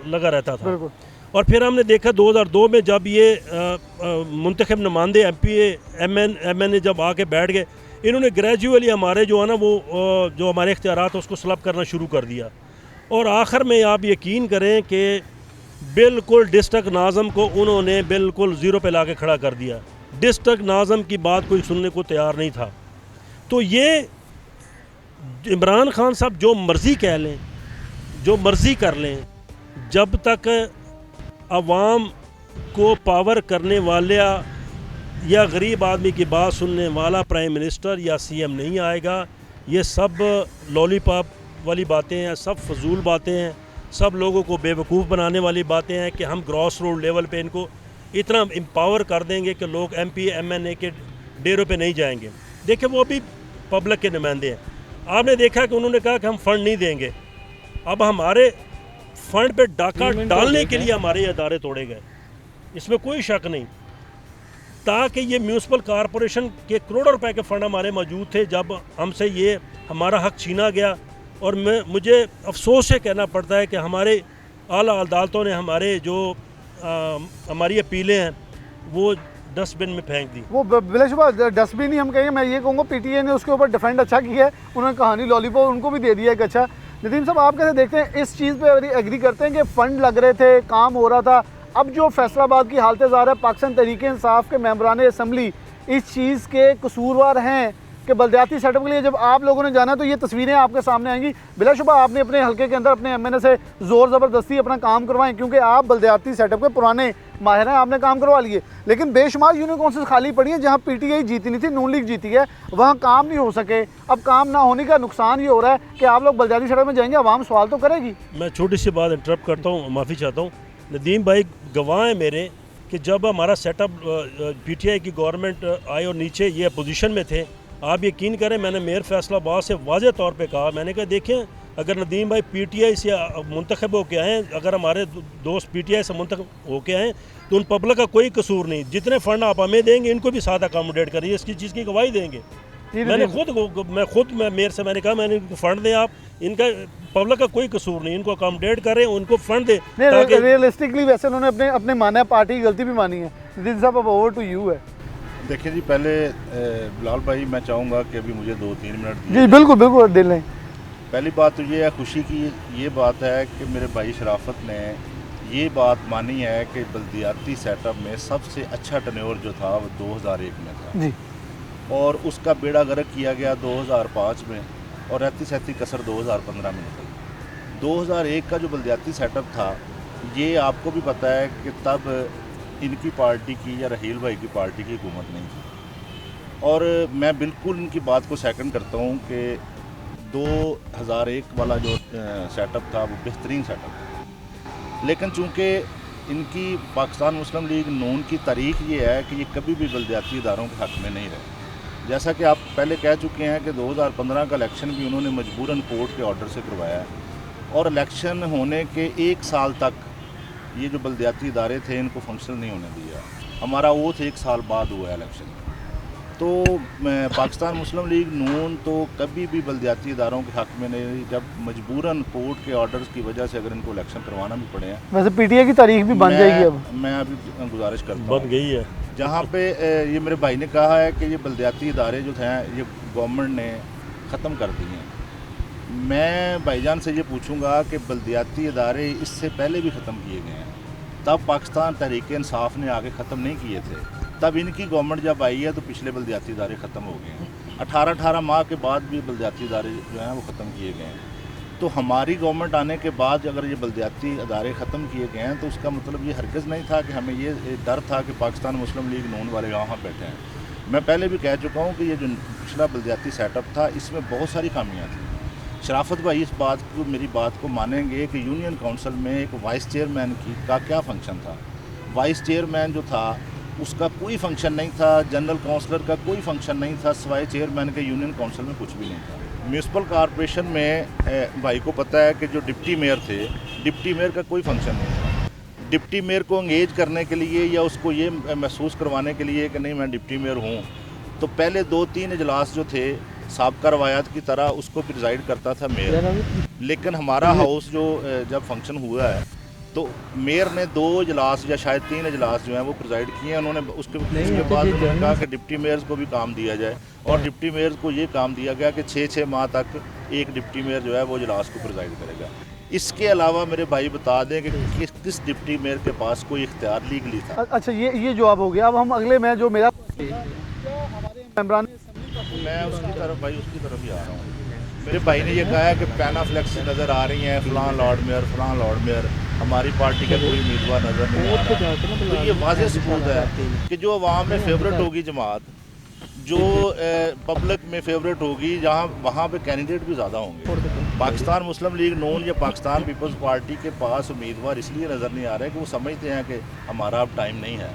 लगा रहता था। और फिर हमने देखा 2002 में जब ये मुंतखब नुमाइंदे MPA MN जब आके बैठ गए, इन्होंने ग्रेजुअली हमारे जो है ना वो जो हमारे इख्तियारात उसको स्लब करना शुरू कर दिया। और आखिर में आप यकीन करें कि बिल्कुल डिस्ट्रिक्ट नाज़म को उन्होंने बिल्कुल ज़ीरो पे ला के खड़ा कर दिया। डिस्ट्रिक्ट नाज़म की बात कोई सुनने को तैयार नहीं था। तो ये इमरान खान साहब जो मर्ज़ी कह लें, जो मर्ज़ी कर लें, जब तक अवाम को पावर करने वाला या गरीब आदमी की बात सुनने वाला प्राइम मिनिस्टर या CM नहीं आएगा, ये सब लॉलीपॉप वाली बातें हैं, सब फजूल बातें हैं, सब लोगों को बेवकूफ़ बनाने वाली बातें हैं कि हम ग्रॉस रूट लेवल पे इनको इतना एम्पावर कर देंगे कि लोग MP MNA के डेरों पे नहीं जाएंगे। देखिए, वो भी पब्लिक के नुमाइंदे हैं। आपने देखा कि उन्होंने कहा कि हम फ़ंड नहीं देंगे। अब हमारे फ़ंड पे डाका डालने के लिए हमारे अदारे तोड़े गए, इसमें कोई शक नहीं। ताकि ये म्यूनसिपल कॉरपोरेशन के करोड़ों रुपए के फ़ंड हमारे मौजूद थे, जब हमसे ये हमारा हक छीना गया। और मुझे अफसोस से कहना पड़ता है कि हमारे आला अदालतों ने हमारे जो हमारी अपीलें हैं वो डस्टबिन में फेंक दी। वो बिलाशुबा डस्टबिन ही हम कहेंगे। मैं ये कहूँगा PTA ने उसके ऊपर डिफेंड अच्छा किया है, उन्होंने कहानी लॉलीपॉप उनको भी दे दिया है। अच्छा नदीम साहब, आप कैसे देखते हैं इस चीज़ पे? एग्री करते हैं कि फ़ंड लग रहे थे, काम हो रहा था, अब जो फैसलाबाद की हालत ज़ाहिर है, पाकिस्तान तहरीक-ए-इंसाफ के मेंबरान असम्बली इस चीज़ के कसूरवार हैं कि बल्दियाती सेटअप के लिए जब आप लोगों ने जाना तो ये तस्वीरें आपके सामने आएंगी। बिलाशुबा आपने अपने हल्के के अंदर अपने MNA से ज़ोर ज़बरदस्ती अपना काम करवाएं, क्योंकि आप बल्दियाती सेटअप के पुराने माहिर हैं, आपने काम करवा लिए। लेकिन बेशुमार यूनियन काउंसिल खाली पड़ी है जहाँ PTI जीती नहीं थी, नून लीग जीती है, वहाँ काम नहीं हो सके। अब काम ना होने का नुकसान ये हो रहा है कि आप लोग बल्दियाती सेटअप में जाएंगे, आवाम सवाल तो करेगी। मैं छोटी सी बात इंटरप्ट करता हूँ, माफ़ी चाहता हूँ। नदीम भाई गवाह हैं मेरे कि जब हमारा सेटअप PTI की गवर्नमेंट आई और नीचे ये अपोजिशन में थे, आप यकीन करें मैंने मेयर फैसलाबाद से वाज़े तौर पे कहा, मैंने कहा देखें, अगर नदीम भाई PTI से मुंतखब होके आए, अगर हमारे दोस्त PTI से मुंतखब होके आए तो उन पब्लिक का कोई कसूर नहीं। जितने फ़ंड आप हमें देंगे इनको भी साथ अकोमोडेट करिए, इसकी चीज़ की गवाही देंगे। मैं मेयर से मैंने कहा मैंने इनको फ़ंड दें, आप इनका पब्लिक का कोई कसूर नहीं, इनको अकोमोडेट करें, उनको फ़ंड दें। रियलिस्टिकली वैसे उन्होंने अपने माना है, पार्टी की गलती भी मानी है। नदीम साहब, अब ओवर टू यू है। देखिए जी, पहले बिलाल भाई मैं चाहूँगा कि अभी मुझे 2-3 मिनट जी बिल्कुल बिल्कुल दे लें। पहली बात तो ये है, खुशी की ये बात है कि मेरे भाई शराफत ने ये बात मानी है कि बल्दियाती सेटअप में सबसे अच्छा टर्नओवर जो था वो 2001 में था जी, और उसका बेड़ा गर्क किया गया 2005 में और रहती सहती कसर 2015 में निकली। 2001 का जो बल्दियाती सेटअप था, ये आपको भी पता है कि तब इनकी पार्टी की या रहील भाई की पार्टी की हुकूमत नहीं थी। और मैं बिल्कुल इनकी बात को सेकंड करता हूँ कि 2001 वाला जो सेटअप था वो बेहतरीन सेटअप था। लेकिन चूँकि इनकी पाकिस्तान मुस्लिम लीग नून की तारीख ये है कि ये कभी भी बल्दियाती इदारों के हक़ में नहीं रहे। जैसा कि आप पहले कह चुके हैं कि 2015 का इलेक्शन भी उन्होंने मजबूरन कोर्ट के ऑर्डर से करवाया है, और इलेक्शन होने के 1 साल तक ये जो बल्दियाती इदारे थे इनको फंक्शन नहीं होने दिया। हमारा ओथ 1 साल बाद हुआ है इलेक्शन। तो पाकिस्तान मुस्लिम लीग नून तो कभी भी बल्दियाती इदारों के हक़ में नहीं, जब मजबूरन कोर्ट के ऑर्डर्स की वजह से अगर इनको इलेक्शन करवाना भी पड़े हैं। वैसे PTI की तारीख भी बन जाएगी अब। मैं अभी गुजारिश करता हूँ, बन गई है। जहाँ पे ये मेरे भाई ने कहा है कि ये बलदियाती इदारे जो हैं ये गवर्नमेंट ने ख़त्म कर दिए हैं। मैं भाईजान से ये पूछूंगा कि बलदियाती इदारे इससे पहले भी ख़त्म किए गए हैं, तब पाकिस्तान तहरीक इंसाफ ने आगे ख़त्म नहीं किए थे, तब इनकी गवर्नमेंट जब आई है तो पिछले बलदियाती इदारे ख़त्म हो गए हैं। 18 माह के बाद भी बलदियाती इदारे जो हैं वो ख़त्म किए गए हैं। तो हमारी गवर्नमेंट आने के बाद अगर ये बलदियाती इदारे ख़त्म किए गए हैं तो उसका मतलब ये हरगिज़ नहीं था कि हमें ये डर था कि पाकिस्तान मुस्लिम लीग नून वाले यहाँ बैठे हैं। मैं पहले भी कह चुका हूँ कि ये जो पिछला बलदियाती सेटअप था इसमें बहुत सारी खामियाँ थी। शराफत भाई इस बात को, मेरी बात को मानेंगे कि यूनियन काउंसिल में एक वाइस चेयरमैन का क्या फंक्शन था। वाइस चेयरमैन जो था उसका कोई फंक्शन नहीं था, जनरल काउंसलर का कोई फंक्शन नहीं था, सिवाय चेयरमैन के यूनियन काउंसिल में कुछ भी नहीं था। म्यूनसिपल कॉरपोरेशन में भाई को पता है कि जो डिप्टी मेयर थे, डिप्टी मेयर का कोई फंक्शन नहीं था। डिप्टी मेयर को एंगेज करने के लिए या उसको ये महसूस करवाने के लिए कि नहीं मैं डिप्टी मेयर हूँ, तो पहले 2-3 इजलास जो थे साबका रवायात की तरह उसको प्रिजाइड करता था मेयर। लेकिन हमारा हाउस जो जब फंक्शन हुआ है तो मेयर ने 2 इजलास या शायद 3 इजलास जो हैं वो प्रिजाइड किए हैं। उन्होंने उसके बाद उन्होंने कहा कि डिप्टी मेयर्स को भी काम दिया जाए, और डिप्टी मेयर्स को ये काम दिया गया कि 6-6 माह तक एक डिप्टी मेयर जो है वो इजलास को प्रिजाइड करेगा। इसके अलावा मेरे भाई बता दें कि किस डिप्टी मेयर के पास कोई इख्तियार लीगली था। अच्छा, ये जवाब हो गया। अब हम अगले में जो मेरा हमारे मेम्बरान, मैं उसकी तरफ ही आ रहा हूँ। मेरे भाई ने ये कहा है कि पैनाफ्लेक्स नज़र आ रही हैं, फ़लाँ लॉर्ड मेयर, हमारी पार्टी का कोई उम्मीदवार नज़र नहीं आ रहा। तो ये वाज़ेह सबूत है कि जो अवाम में फेवरेट होगी जमात, जो पब्लिक में फेवरेट होगी, जहाँ वहाँ पे कैंडिडेट भी ज़्यादा होंगे। पाकिस्तान मुस्लिम लीग नून या पाकिस्तान पीपल्स पार्टी के पास उम्मीदवार इसलिए नज़र नहीं आ रहे कि वो समझते हैं कि हमारा अब टाइम नहीं है।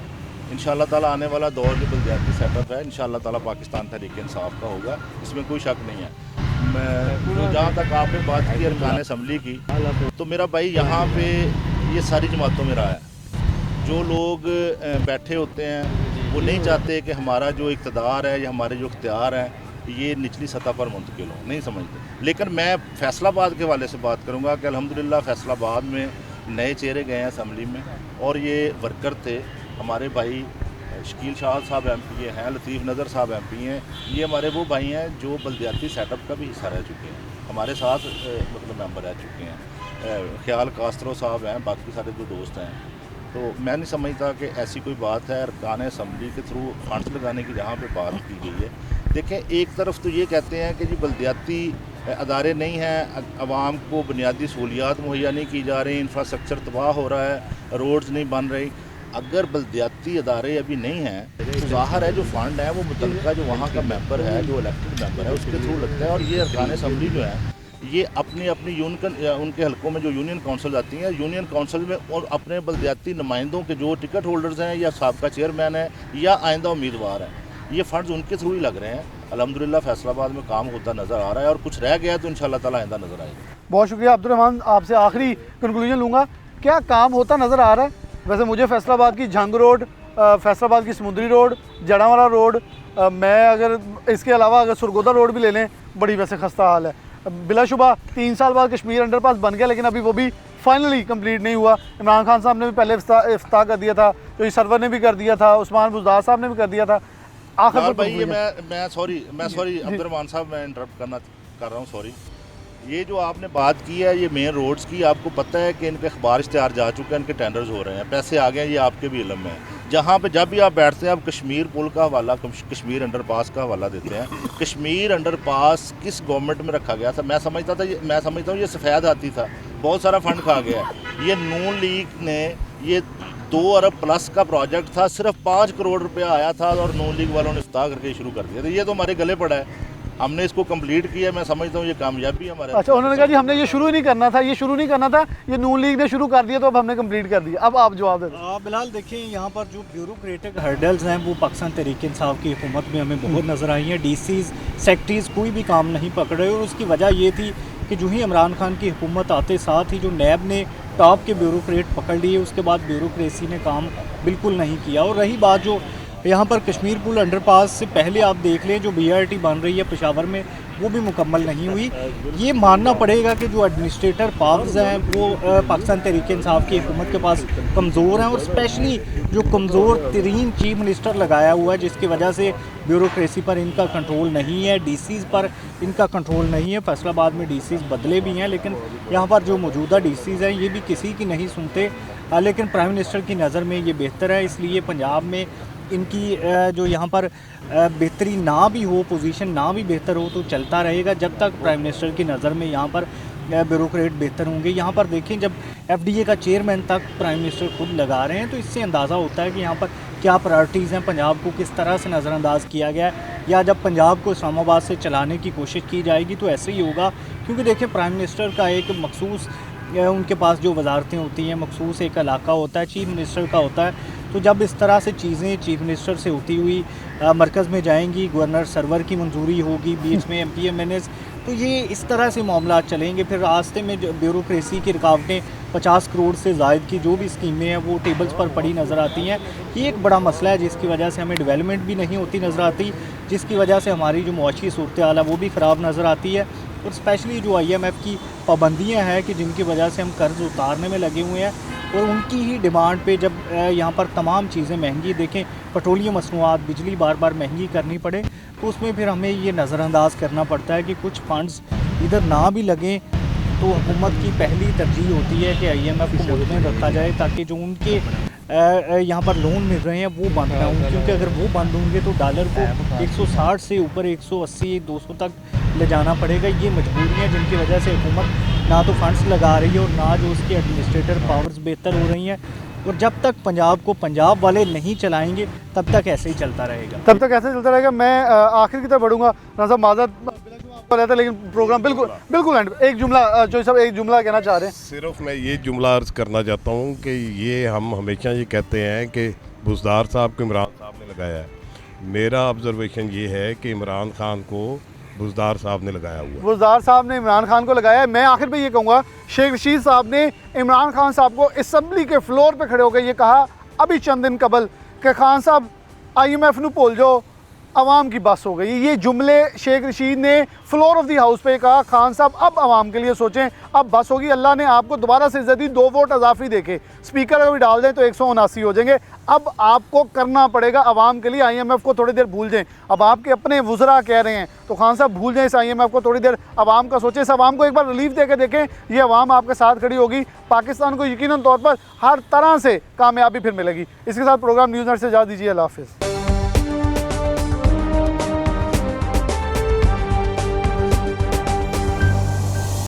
इंशाअल्लाह ताला आने वाला दौर जो बलदियाती सेटअप है इंशाअल्लाह ताला पाकिस्तान तहरीक इंसाफ का होगा, इसमें कोई शक नहीं है। मैं जहाँ तक आपने बात की अरकान असम्बली की, तो मेरा भाई यहाँ पे ये सारी जमातों में रहा है। जो लोग बैठे होते हैं वो नहीं चाहते कि हमारा जो इक़्तिदार है या हमारे जो इख्तियार हैं ये निचली सतह पर मुंतकिल हो, नहीं समझते। लेकिन मैं फैसलाबाद के वाले से बात करूँगा कि अल्हम्दुलिल्लाह फैसलाबाद में नए चेहरे गए हैं असम्बली में, और ये वर्कर थे हमारे भाई शकील शाह साहब MP हैं, लतीफ़ नज़र साहब MP हैं। ये हमारे वो भाई हैं जो बलदियाती सेटअप का भी हिस्सा रह चुके हैं, हमारे साथ मतलब मेंबर रह चुके हैं। ख्याल कास्त्रो साहब हैं, बाकी सारे जो दोस्त हैं। तो मैं नहीं समझता कि ऐसी कोई बात है अरकान असम्बली के थ्रू फंड्स लगाने की जहाँ पे बात की गई है। देखें, एक तरफ तो ये कहते हैं कि जी बलदियाती अदारे नहीं हैं, आवाम को बुनियादी सहूलियात मुहैया नहीं की जा रही, इंफ्रास्ट्रक्चर तबाह हो रहा है, रोड्स नहीं बन रही। अगर बलदियाती अदारे अभी नहीं हैं तो ज़ाहिर है जो फ़ंड है वो मुतल्लिका जो वहाँ का मेंबर है, जो इलेक्टेड मेंबर है, उसके थ्रू लगता है। और ये अरकान असम्बली जो है ये अपनी यूनियन उनके हलकों में जो यूनियन काउंसिल आती हैं, यूनियन काउंसिल में और अपने बलदियाती नुमाइंदों के जो टिकट होल्डर्स हैं या साबका चेयरमैन है या आइंदा उम्मीदवार हैं, ये फ़ंड्स उनके थ्रू ही लग रहे हैं। अल्हम्दुलिल्लाह फैसलाबाद में काम होता नज़र आ रहा है, और कुछ रह गया तो इंशाअल्लाह ताला आइंदा नज़र आएगा। बहुत शुक्रिया अब्दुर्रहमान। आपसे आखिरी कंक्लूजन लूँगा, क्या काम होता नज़र आ रहा है? वैसे मुझे फैसलाबाद की झंग रोड, फैसलाबाद की समुद्री रोड, जड़ावाला रोड, मैं अगर इसके अलावा अगर सुरगोदा रोड भी ले लें, बड़ी वैसे खस्ता हाल है। बिलाशुबा 3 साल बाद कश्मीर अंडरपास बन गया, लेकिन अभी वो भी फाइनली कंप्लीट नहीं हुआ। इमरान खान साहब ने भी पहले इफ्ताह कर दिया था, तो इस सरवर ने भी कर दिया था, उस्मान बुज़दार साहब ने भी कर दिया था। आखिर भाई ये मैं सॉरी अब्दुर्रहमान साहब, मैं इंटरप्ट कर रहा हूँ, सॉरी। ये जो आपने बात की है ये मेन रोड्स की, आपको पता है कि इनके अखबार इश्तिहार जा चुके हैं, इनके टेंडर्स हो रहे हैं, पैसे आ गए हैं, ये आपके भी इल्म में है। जहाँ पे जब भी आप बैठते हैं आप कश्मीर पुल का हवाला, कश्मीर अंडरपास का हवाला देते हैं। कश्मीर अंडरपास किस गवर्नमेंट में रखा गया था? मैं समझता हूँ ये सफ़ेद हाथी था, बहुत सारा फंड खा गया। ये नून लीग ने, ये 2 अरब प्लस का प्रोजेक्ट था, सिर्फ 5 करोड़ रुपया आया था और नून लीग वालों ने इफ्ताह करके शुरू कर दिया था। ये तो हमारे गले पड़ा है, हमने इसको कंप्लीट किया। मैं समझता हूँ ये कामयाबी हमारे। अच्छा, उन्होंने कहा जी हमने ये शुरू नहीं करना था, ये नून लीग ने शुरू कर दिया तो अब हमने कंप्लीट कर दिया। अब आप जवाब दें। बिलाल, देखिए यहाँ पर जो ब्यूरोक्रेटिक हर्डल्स हैं वो पाकिस्तान तहरीक इंसाफ की हुकूमत में हमें बहुत नज़र आई हैं। DCs, सेक्रेटरीज कोई भी काम नहीं पकड़ रहे, और उसकी वजह ये थी कि जो ही इमरान खान की हुकूमत आते साथ ही जो नैब ने टॉप के ब्यूरोक्रेट पकड़ लिए, उसके बाद ब्यूरोक्रेसी ने काम बिल्कुल नहीं किया। और रही बात जो यहाँ पर कश्मीर पुल अंडरपास से पहले आप देख लें जो BRT बन रही है पेशावर में, वो भी मुकम्मल नहीं हुई। ये मानना पड़ेगा कि जो एडमिनिस्ट्रेटर पावर्स हैं वो पाकिस्तान तहरीक इंसाफ की हुकूमत के पास कमज़ोर हैं, और स्पेशली जो कमज़ोर तरीन चीफ मिनिस्टर लगाया हुआ है, जिसकी वजह से ब्यूरोक्रेसी पर इनका कंट्रोल नहीं है, डीसीज़ पर इनका कंट्रोल नहीं है। फैसलाबाद में डीसीज़ बदले भी हैं, लेकिन यहाँ पर जो मौजूदा डीसीज़ हैं ये भी किसी की नहीं सुनते। लेकिन प्राइम मिनिस्टर की नज़र में ये बेहतर है, इसलिए पंजाब में इनकी जो यहाँ पर बेहतरी ना भी हो, पोजीशन ना भी बेहतर हो, तो चलता रहेगा जब तक प्राइम मिनिस्टर की नज़र में यहाँ पर ब्यूरोक्रेट बेहतर होंगे। यहाँ पर देखें, जब एफडीए का चेयरमैन तक प्राइम मिनिस्टर खुद लगा रहे हैं, तो इससे अंदाज़ा होता है कि यहाँ पर क्या प्रायोरिटीज़ हैं, पंजाब को किस तरह से नज़रअंदाज किया गया है, या जब पंजाब को इस्लामाबाद से चलाने की कोशिश की जाएगी तो ऐसे ही होगा। क्योंकि देखिए, प्राइम मिनिस्टर का एक मखसूस उनके पास जो वजारतें होती हैं, मखसूस एक इलाका होता है, चीफ मिनिस्टर का होता है। तो जब इस तरह से चीज़ें चीफ मिनिस्टर से होती हुई मरकज़ में जाएंगी, गवर्नर सरवर की मंजूरी होगी, बीच में MPMNS, तो ये इस तरह से मामला चलेंगे। फिर रास्ते में जो ब्यूरोक्रेसी की रुकावटें 50 करोड़ से ज़ायद की जो भी स्कीमें हैं वो टेबल्स पर पड़ी नज़र आती हैं। ये एक बड़ा मसला है जिसकी वजह से हमें डेवलपमेंट भी नहीं होती नज़र आती, जिसकी वजह से हमारी जो मुआशी सूरत हाल है वो भी ख़राब नज़र आती है। और स्पेशली जो IMF की पाबंदियाँ हैं कि जिनकी वजह से हम कर्ज़ उतारने में लगे हुए हैं, और उनकी ही डिमांड पे जब यहाँ पर तमाम चीज़ें महंगी, देखें पेट्रोलियम मसनूआत, बिजली बार बार महंगी करनी पड़े, तो उसमें फिर हमें ये नज़रअंदाज करना पड़ता है कि कुछ फंड्स इधर ना भी लगें। तो हुकूमत की पहली तरजीह होती है कि IMF को मुतमईन रखा जाए, ताकि जो उनके यहाँ पर लोन मिल रहे हैं वो बंद ना हों, क्योंकि अगर वो बंद होंगे तो डॉलर को 160 से ऊपर 180-200 तक ले जाना पड़ेगा। ये मजबूरियाँ जिनकी वजह से हुकूमत ना तो फंड्स लगा रही है और ना जो उसके एडमिनिस्ट्रेटर पावर्स बेहतर हो रही हैं। और जब तक पंजाब को पंजाब वाले नहीं चलाएंगे तब तक ऐसे ही चलता रहेगा। तब तक ऐसे चलता रहेगा। मैं आखिर की तरफ बढ़ूंगा। नाज़र माज़रत आपको रहता है, लेकिन प्रोग्राम बिल्कुल एंड एक जुमला जो सब एक जुमला कहना चाह रहे हैं। सिर्फ मैं ये जुमला अर्ज़ करना चाहता हूँ कि ये हम हमेशा ये कहते हैं कि बुज़दार साहब को इमरान साहब ने लगाया है। मेरा ऑब्जर्वेशन ये है कि इमरान खान को बुज़दार साहब ने लगाया हुआ। बुज़दार साहब ने इमरान खान को लगाया है। मैं आखिर में ये कहूँगा, शेख रशीद साहब ने इमरान खान साहब को असम्बली के फ्लोर पे खड़े होकर ये कहा अभी चंद दिन कबल कि खान साहब IMF नू भूल जाओ, आवाम की बस हो गई। ये जुमले शेख रशीद ने फ्लोर ऑफ द हाउस पे कहा, खान साहब अब आवाम के लिए सोचें, अब बस होगी। अल्लाह ने आपको दोबारा से इज्जत दी, 2 वोट अजाफी देके स्पीकर अगर भी डाल दें तो 179 हो जाएंगे। अब आपको करना पड़ेगा आवाम के लिए। IMF को थोड़ी देर भूल जाएं। अब आपके अपने वुज़रा कह रहे हैं तो खान साहब भूल जाएं इस IMF को, थोड़ी देर आवाम का सोचें। इस आवाम को एक बार रिलीफ दे के देखें, ये आवाम आपके साथ खड़ी होगी। पाकिस्तान को यकीनन तौर पर हर तरह से कामयाबी फिर मिलेगी। इसके साथ प्रोग्राम न्यूज़ नेट से इजाज़त दीजिए। अल्लाह हाफ़िज़।